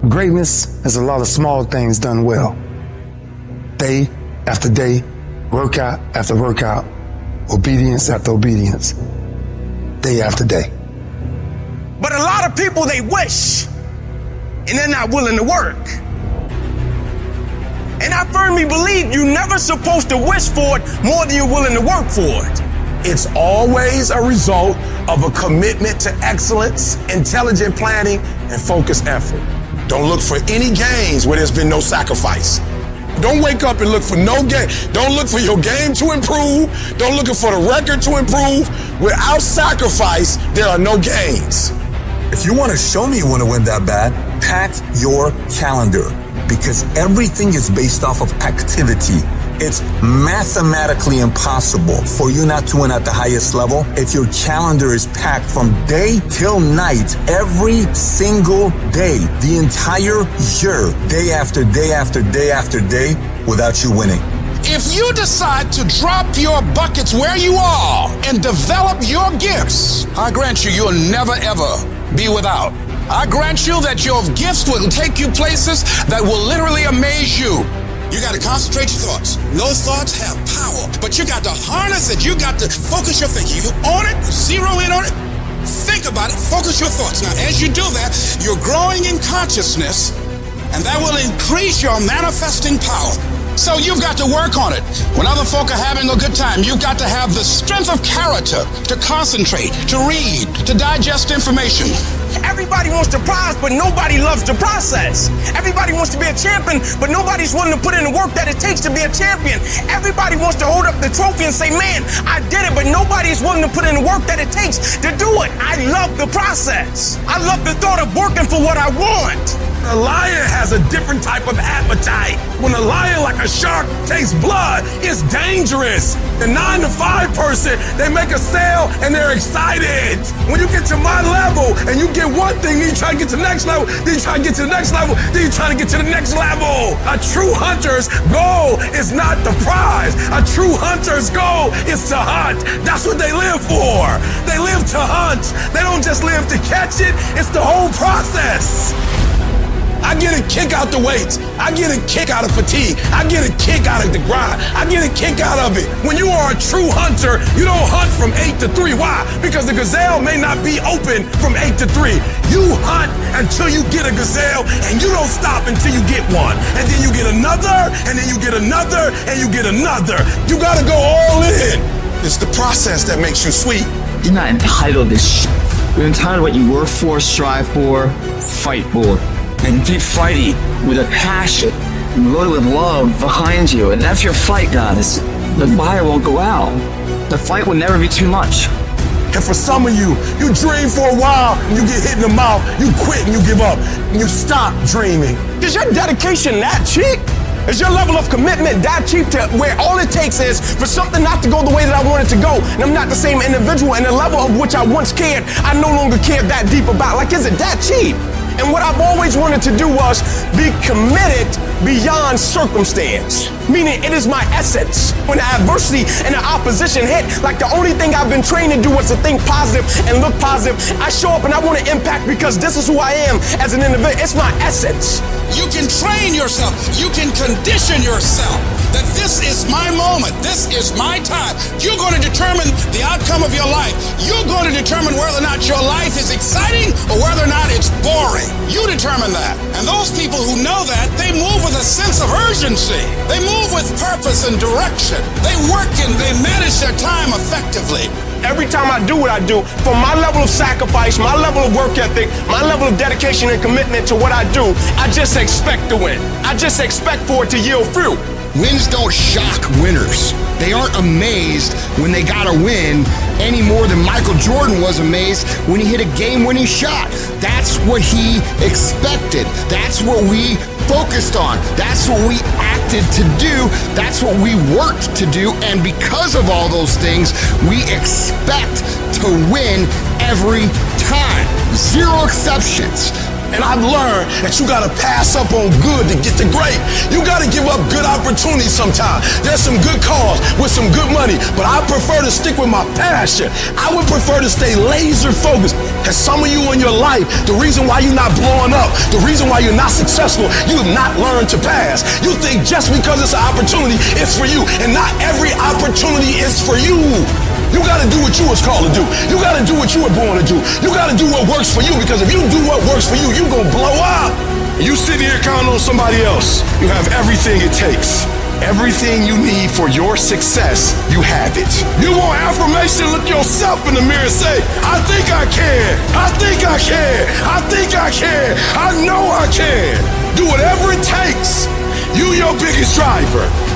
Greatness is a lot of small things done well. Day after day, workout after workout, obedience after obedience, day after day. But a lot of people, they wish, and they're not willing to work. And I firmly believe you're never supposed to wish for it more than you're willing to work for it. It's always a result of a commitment to excellence, intelligent planning, and focused effort. Don't look for any gains where there's been no sacrifice. Don't wake up and look for no game. Don't look for your game to improve. Don't look for the record to improve. Without sacrifice, there are no gains. If you want to show me you want to win that bad, pack your calendar, because everything is based off of activity. It's mathematically impossible for you not to win at the highest level if your calendar is packed from day till night, every single day, the entire year, day after day after day after day, without you winning. If you decide to drop your buckets where you are and develop your gifts, I grant you, you'll never ever be without. I grant you that your gifts will take you places that will literally amaze you. You got to concentrate your thoughts. Those thoughts have power, but you got to harness it. You got to focus your thinking. You own it, zero in on it, think about it, focus your thoughts. Now, as you do that, you're growing in consciousness, and that will increase your manifesting power. So you've got to work on it. When other folk are having a good time, you've got to have the strength of character to concentrate, to read, to digest information. Everybody wants the prize, but nobody loves the process. Everybody wants to be a champion, but nobody's willing to put in the work that it takes to be a champion. Everybody wants to hold up the trophy and say, man, I did it, but nobody's willing to put in the work that it takes to do it. I love the process. I love the thought of working for what I want. A lion has a different type of appetite. When a lion, like a shark, tastes blood, it's dangerous. The 9 to 5 person, they make a sale and they're excited. When you get to my level and you get one thing, then you try to get to the next level, then you try to get to the next level, then you try to get to the next level. A true hunter's goal is not the prize. A true hunter's goal is to hunt. That's what they live for. They live to hunt. They don't just live to catch it. It's the whole process. I get a kick out the weights. I get a kick out of fatigue. I get a kick out of the grind. I get a kick out of it. When you are a true hunter, you don't hunt from 8 to 3. Why? Because the gazelle may not be open from 8 to 3. You hunt until you get a gazelle, and you don't stop until you get one. And then you get another, and then you get another, and you get another. You gotta go all in. It's the process that makes you sweet. You're not entitled to shit. You're entitled to what you work for, strive for, fight for. And keep fighting with a passion, loaded with love behind you. And that's your fight, guys. The fire won't go out. The fight will never be too much. And for some of you, you dream for a while, and you get hit in the mouth, you quit and you give up, and you stop dreaming. Is your dedication that cheap? Is your level of commitment that cheap to where all it takes is for something not to go the way that I want it to go, and I'm not the same individual, and the level of which I once cared, I no longer care that deep about? Like, is it that cheap? And what I've always wanted to do was be committed beyond circumstance. Meaning it is my essence. When the adversity and the opposition hit, like the only thing I've been trained to do was to think positive and look positive. I show up and I want to impact because this is who I am as an individual. It's my essence. You can train yourself. You can condition yourself that this is my moment. This is my time. You're going to determine the outcome of your life. You're going to determine whether or not your life is exciting or whether or not it's boring. You determine that. And those people who know that, they move with a sense of urgency. They move with purpose and direction. They work and they manage their time effectively. Every time I do what I do, from my level of sacrifice, my level of work ethic, my level of dedication and commitment to what I do, I just expect to win. I just expect for it to yield fruit. Wins don't shock winners. They aren't amazed when they got a win any more than Michael Jordan was amazed when he hit a game-winning shot. That's what he expected. That's what we focused on. That's what we acted to do. That's what we worked to do. And because of all those things, we expect to win every time. Zero exceptions. And I've learned that you gotta pass up on good to get to great. You gotta give up good opportunities sometimes. There's some good cause with some good money, but I prefer to stick with my passion. I would prefer to stay laser focused. Cause some of you in your life, the reason why you're not blowing up, the reason why you're not successful, you have not learned to pass. You think just because it's an opportunity, it's for you, and not every opportunity is for you. You gotta do what you was called to do. You gotta do what you were born to do. You gotta do what works for you, because if you do what works for you, you gonna blow up. You sit here counting on somebody else. You have everything it takes. Everything you need for your success, you have it. You want affirmation, look yourself in the mirror and say, I think I can. I think I can. I think I can. I know I can. Do whatever it takes. You your biggest driver.